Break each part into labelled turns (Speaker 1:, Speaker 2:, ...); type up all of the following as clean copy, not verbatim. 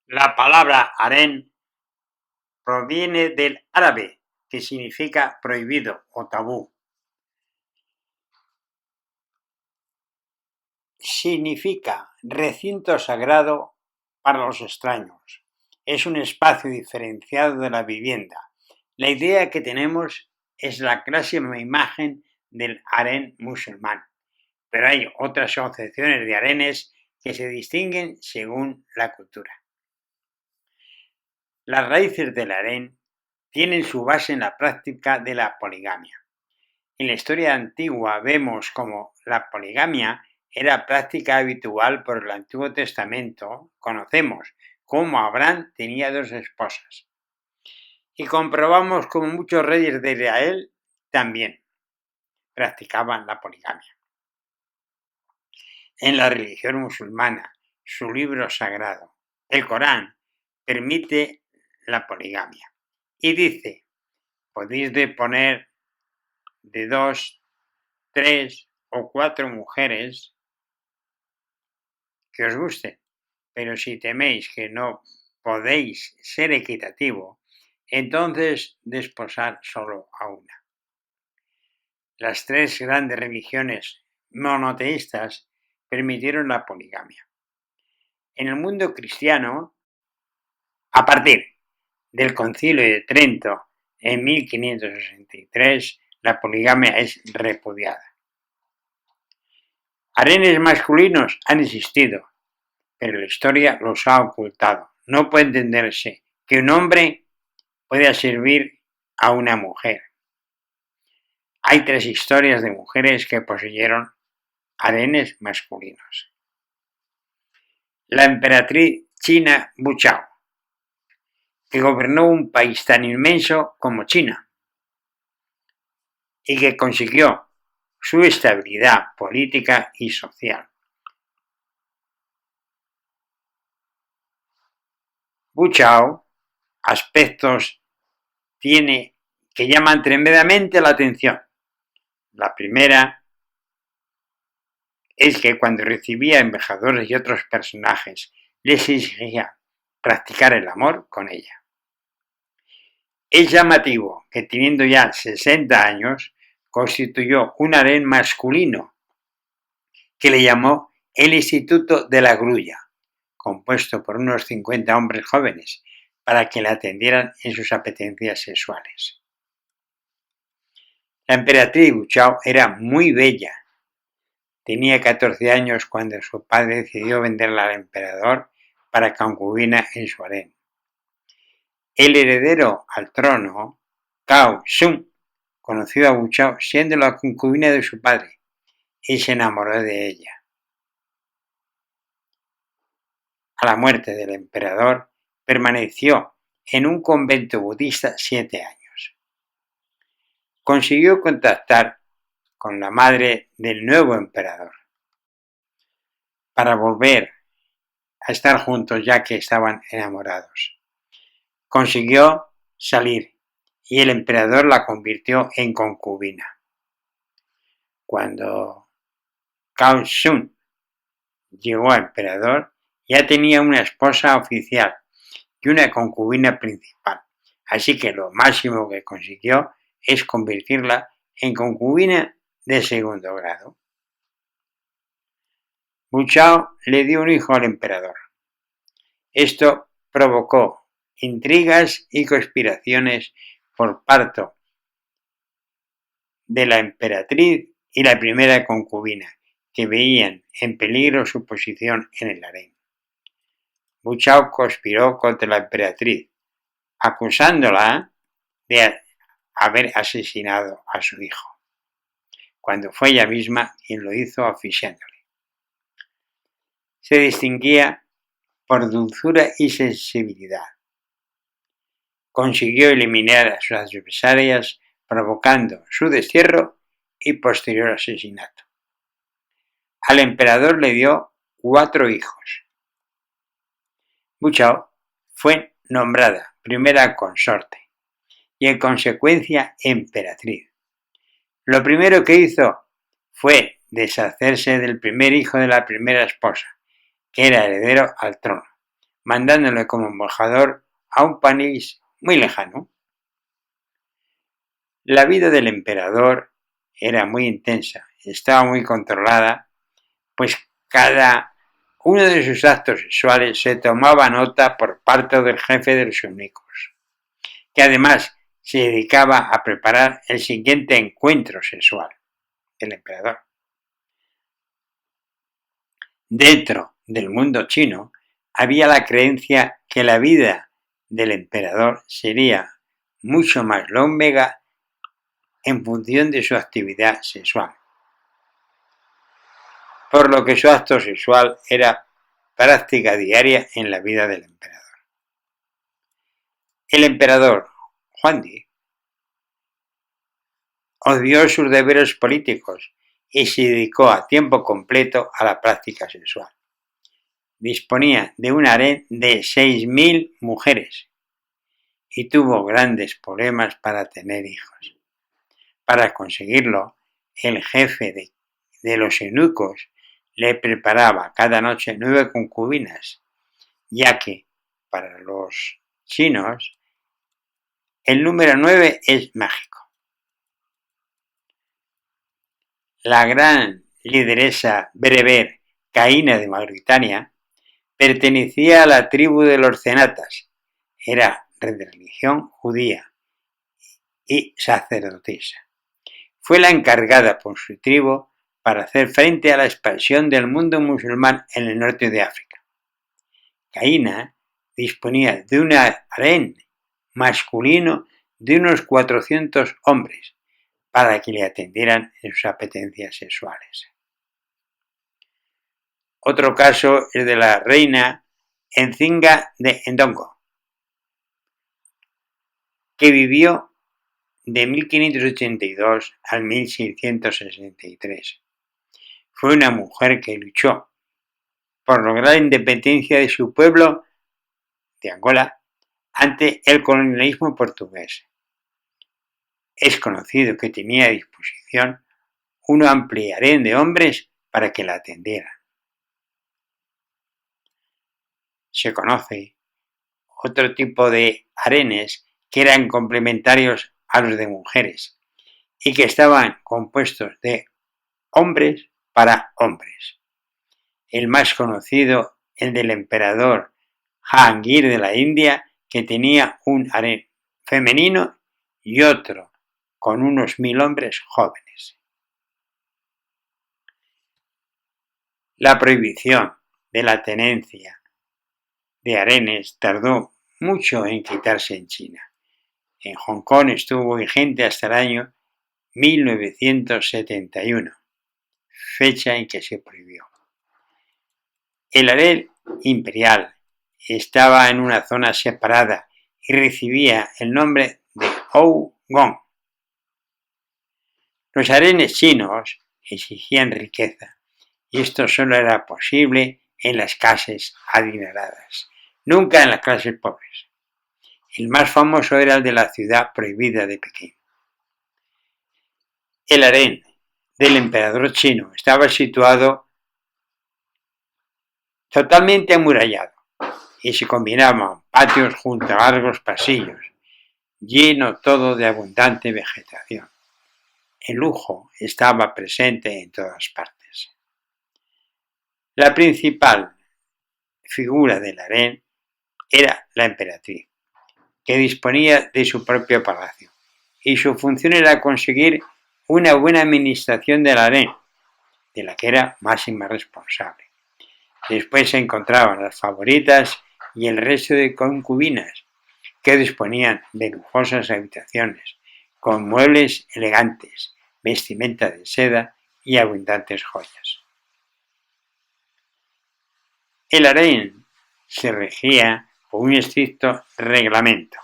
Speaker 1: La palabra harén proviene del árabe, que significa prohibido o tabú. Significa recinto sagrado para los extraños. Es un espacio diferenciado de la vivienda. La idea que tenemos es la clásica imagen del harén musulmán, pero hay otras concepciones de harenes que se distinguen según la cultura. Las raíces del harén tienen su base en la práctica de la poligamia. En la historia antigua vemos cómo la poligamia era práctica habitual por el Antiguo Testamento. Conocemos cómo Abraham tenía 2 esposas. Y comprobamos cómo muchos reyes de Israel también practicaban la poligamia. En la religión musulmana, su libro sagrado, el Corán, permite la poligamia y dice: podéis disponer de 2, 3 o 4 mujeres que os gusten, pero si teméis que no podéis ser equitativo, entonces desposar solo a una. Las 3 grandes religiones monoteístas permitieron la poligamia. En el mundo cristiano, a partir del Concilio de Trento en 1563, la poligamia es repudiada. Harenes masculinos han existido, pero la historia los ha ocultado. No puede entenderse que un hombre pueda servir a una mujer. Hay 3 historias de mujeres que poseyeron harenes masculinos. La emperatriz china Wu Chao, que gobernó un país tan inmenso como China y que consiguió su estabilidad política y social. Wu Chao aspectos tiene que llaman tremendamente la atención. La primera es que cuando recibía embajadores y otros personajes, les exigía practicar el amor con ella. Es llamativo que teniendo ya 60 años, constituyó un harén masculino que le llamó el Instituto de la Grulla, compuesto por unos 50 hombres jóvenes, para que la atendieran en sus apetencias sexuales. La emperatriz Wu Chao era muy bella. Tenía 14 años cuando su padre decidió venderla al emperador para concubina en su harén. El heredero al trono, Cao Shun, conoció a Wu Chao siendo la concubina de su padre y se enamoró de ella. A la muerte del emperador, permaneció en un convento budista 7 años. Consiguió contactar con la madre del nuevo emperador para volver a estar juntos ya que estaban enamorados. Consiguió salir y el emperador la convirtió en concubina. Cuando Cao Shun llegó a emperador, ya tenía una esposa oficial y una concubina principal, así que lo máximo que consiguió es convertirla en concubina de segundo grado. Wu Chao le dio un hijo al emperador. Esto provocó intrigas y conspiraciones por parte de la emperatriz y la primera concubina, que veían en peligro su posición en el harén. Wu Chao conspiró contra la emperatriz, acusándola de haber asesinado a su hijo, cuando fue ella misma quien lo hizo asfixiándole. Se distinguía por dulzura y sensibilidad. Consiguió eliminar a sus adversarias, provocando su destierro y posterior asesinato. Al emperador le dio 4 hijos. Wu Chao fue nombrada primera consorte y en consecuencia emperatriz. Lo primero que hizo fue deshacerse del primer hijo de la primera esposa, que era heredero al trono. mandándole como embajador a un país muy lejano. La vida del emperador era muy intensa, estaba muy controlada, pues cada uno de sus actos sexuales se tomaba nota por parte del jefe de los eunucos, que además se dedicaba a preparar el siguiente encuentro sexual del emperador. Dentro del mundo chino había la creencia que la vida del emperador sería mucho más longeva en función de su actividad sexual, por lo que su acto sexual era práctica diaria en la vida del emperador. El emperador Huangdi odió sus deberes políticos y se dedicó a tiempo completo a la práctica sexual. Disponía de un harén de 6.000 mujeres y tuvo grandes problemas para tener hijos. Para conseguirlo, el jefe de los eunucos le preparaba cada noche 9 concubinas, ya que para los chinos el número 9 es mágico. La gran lideresa bereber Caína de Mauritania pertenecía a la tribu de los cenatas, era de religión judía y sacerdotisa. Fue la encargada por su tribu para hacer frente a la expansión del mundo musulmán en el norte de África. Caína disponía de un harén masculino de unos 400 hombres para que le atendieran en sus apetencias sexuales. Otro caso es de la reina Nzinga de Ndongo, que vivió de 1582 al 1663. Fue una mujer que luchó por lograr la independencia de su pueblo de Angola ante el colonialismo portugués. Es conocido que tenía a disposición un amplio harén de hombres para que la atendieran. Se conoce otro tipo de harenes que eran complementarios a los de mujeres y que estaban compuestos de hombres para hombres. El más conocido, el del emperador Jahangir de la India, que tenía un harén femenino y otro con unos 1.000 hombres jóvenes. La prohibición de la tenencia de harenes tardó mucho en quitarse en China. En Hong Kong estuvo vigente hasta el año 1971, fecha en que se prohibió. El harén imperial estaba en una zona separada y recibía el nombre de Hou Gong. Los harenes chinos exigían riqueza y esto solo era posible en las clases adineradas, nunca en las clases pobres. El más famoso era el de la ciudad prohibida de Pekín. El harén del emperador chino estaba situado totalmente amurallado y se combinaban patios junto a largos pasillos, lleno todo de abundante vegetación. El lujo estaba presente en todas partes. La principal figura del harén era la emperatriz, que disponía de su propio palacio, y su función era conseguir una buena administración del harén, de la que era máxima responsable. Después se encontraban las favoritas y el resto de concubinas, que disponían de lujosas habitaciones, con muebles elegantes, vestimenta de seda y abundantes joyas. El harén se regía por un estricto reglamento.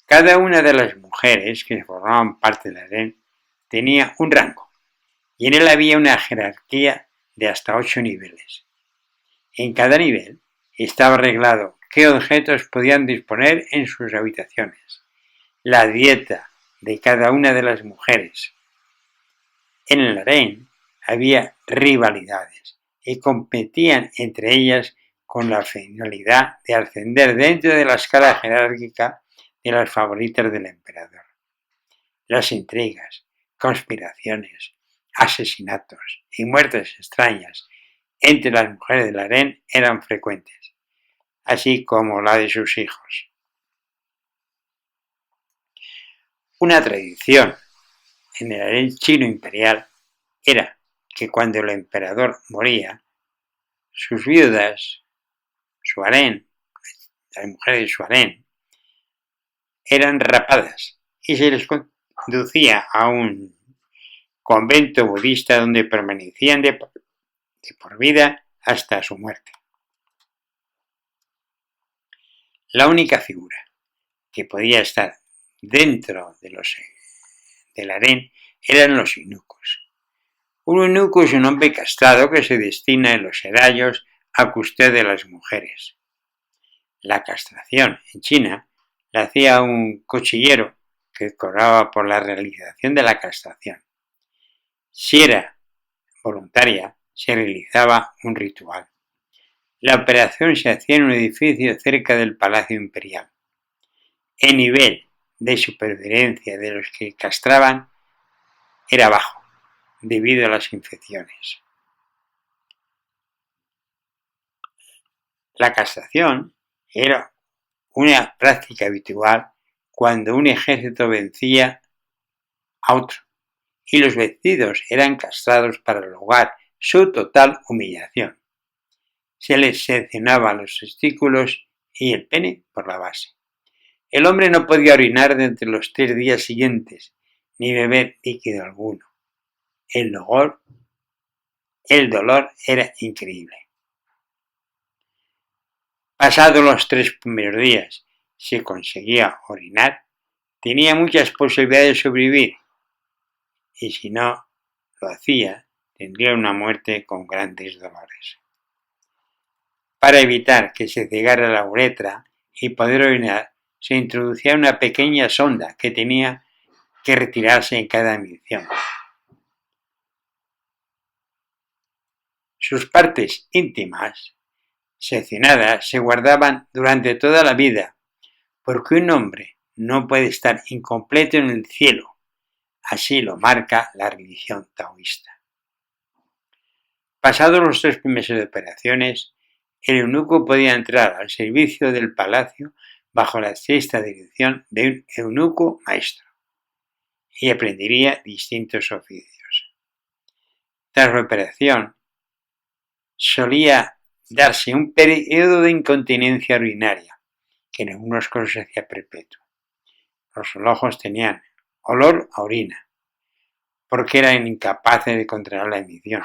Speaker 1: Cada una de las mujeres que formaban parte del harén tenía un rango, y en él había una jerarquía de hasta 8 niveles. En cada nivel estaba arreglado qué objetos podían disponer en sus habitaciones, la dieta de cada una de las mujeres. En el harén había rivalidades y competían entre ellas con la finalidad de ascender dentro de la escala jerárquica de las favoritas del emperador. Las intrigas, conspiraciones, asesinatos y muertes extrañas entre las mujeres del harén eran frecuentes, así como la de sus hijos. Una tradición en el harén chino imperial era que cuando el emperador moría, sus viudas, su harén, las mujeres de su harén, eran rapadas y se les conducía a un convento budista donde permanecían de por vida hasta su muerte. La única figura que podía estar dentro del harén eran los eunucos. Un eunuco es un hombre castrado que se destina en los serallos a custodia de las mujeres. La castración en China la hacía un cuchillero que cobraba por la realización de la castración. Si era voluntaria, se realizaba un ritual. La operación se hacía en un edificio cerca del Palacio Imperial. El nivel de supervivencia de los que castraban era bajo, debido a las infecciones. La castración era una práctica habitual cuando un ejército vencía a otro y los vencidos eran castrados para lograr su total humillación. Se les seccionaba los testículos y el pene por la base. El hombre no podía orinar durante los 3 días siguientes, ni beber líquido alguno. El dolor era increíble. Pasados los 3 primeros días, si conseguía orinar, tenía muchas posibilidades de sobrevivir, y si no lo hacía, tendría una muerte con grandes dolores. Para evitar que se cegara la uretra y poder orinar, se introducía una pequeña sonda que tenía que retirarse en cada emisión. Sus partes íntimas, seccionadas, se guardaban durante toda la vida, porque un hombre no puede estar incompleto en el cielo. Así lo marca la religión taoísta. Pasados los 3 meses de operaciones, el eunuco podía entrar al servicio del palacio bajo la estricta dirección de un eunuco maestro y aprendería distintos oficios. Tras la operación, solía darse un periodo de incontinencia urinaria, que en algunos casos se hacía perpetuo. Los ojos tenían olor a orina, porque eran incapaces de controlar la emisión,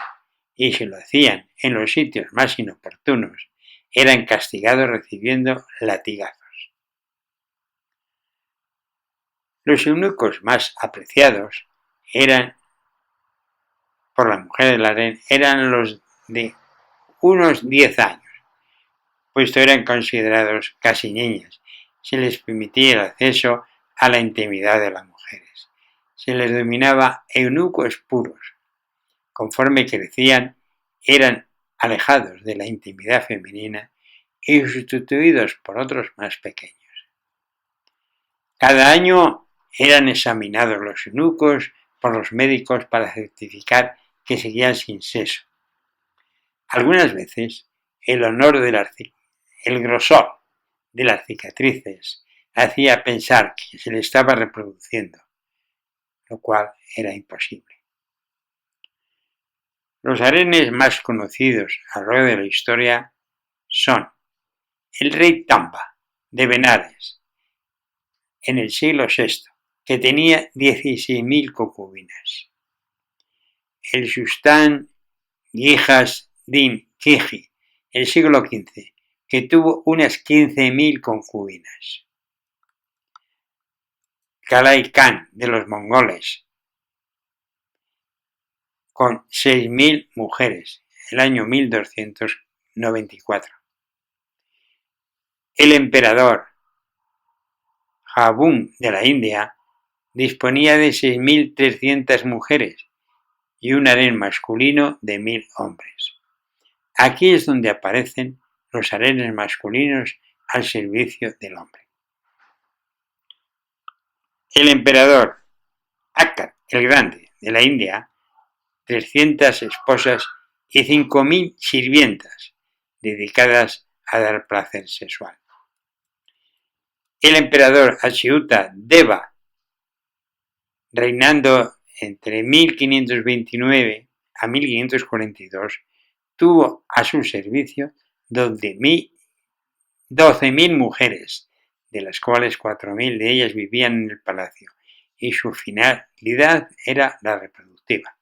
Speaker 1: y si lo hacían en los sitios más inoportunos, eran castigados recibiendo latigazos. Los eunucos más apreciados por las mujeres del harén eran los de unos 10 años, puesto eran considerados casi niñas. Se les permitía el acceso a la intimidad de las mujeres. Se les denominaba eunucos puros. Conforme crecían, eran alejados de la intimidad femenina y sustituidos por otros más pequeños. Cada año eran examinados los eunucos por los médicos para certificar que seguían sin sexo. Algunas veces el grosor de las cicatrices hacía pensar que se le estaba reproduciendo, lo cual era imposible. Los harenes más conocidos a lo largo de la historia son el rey Tamba de Benares en el siglo VI, que tenía 16.000 concubinas. El sultán Ghiyas Din Kiji, el siglo XV, que tuvo unas 15.000 concubinas. Kublai Khan de los mongoles, con 6.000 mujeres, el año 1294. El emperador Jabún de la India disponía de 6.300 mujeres y un harén masculino de 1.000 hombres. Aquí es donde aparecen los harenes masculinos al servicio del hombre. El emperador Akbar el Grande de la India, 300 esposas y 5.000 sirvientas dedicadas a dar placer sexual. El emperador Achyuta Deva, reinando entre 1529 a 1542, tuvo a su servicio 12.000 mujeres, de las cuales 4.000 de ellas vivían en el palacio, y su finalidad era la reproductiva.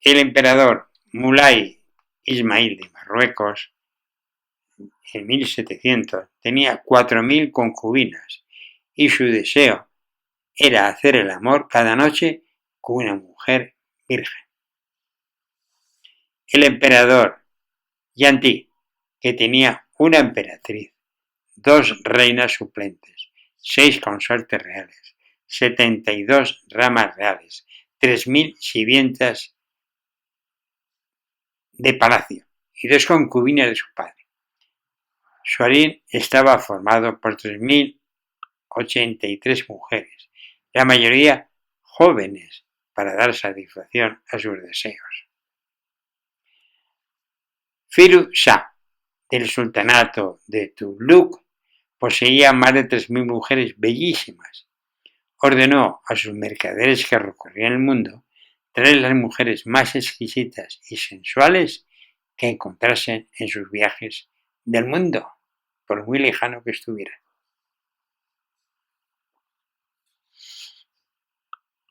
Speaker 1: El emperador Mulay Ismail de Marruecos, en 1700, tenía 4.000 concubinas, y su deseo era hacer el amor cada noche con una mujer virgen. El emperador Yanti, que tenía una emperatriz, 2 reinas suplentes, 6 consortes reales, 72 ramas reales, 3.000 sirvientas de palacio y 2 concubinas de su padre. Su harén estaba formado por 3.083 mujeres, la mayoría jóvenes, para dar satisfacción a sus deseos. Firuz Shah, del sultanato de Tughluq, poseía más de 3.000 mujeres bellísimas. Ordenó a sus mercaderes que recorrían el mundo traer las mujeres más exquisitas y sensuales que encontrasen en sus viajes del mundo, por muy lejano que estuviera.